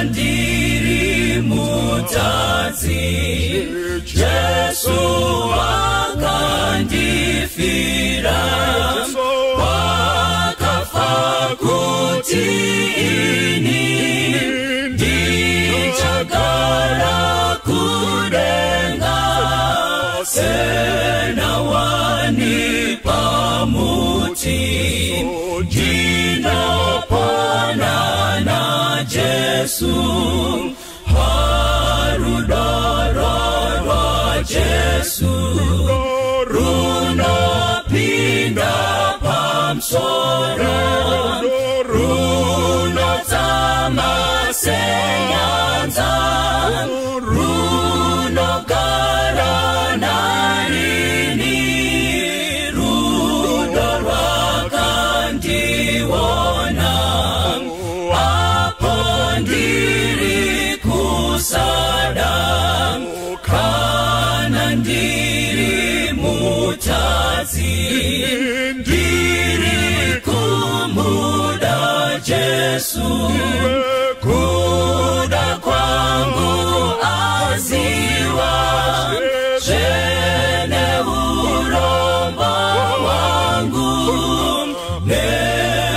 ndiri mutadzi, Jesu wakandifira, wakafa kuti ini ndichagara kudenga, sena wanipa muti, ndinopona na Jesu, harudororwa Jesu, runopinda pamsoro, runotama senyanza, runogara narini, rudorwakandiwona, apo ndiri kusada, kana ndiri mutadzi, ndiri kumuda Jesu, kuda kwangu aziwa, zvene urombo wangu,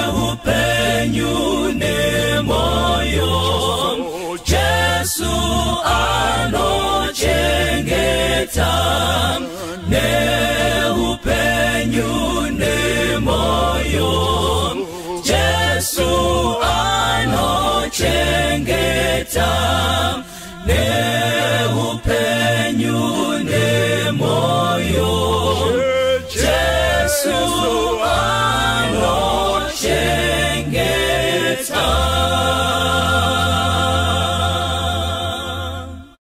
neupenyu nemoyo, Jesu anochengeta, neupenyu nemoyo, Jesu anochengeta, neupenyu nemoyo, Jesu anochengeta.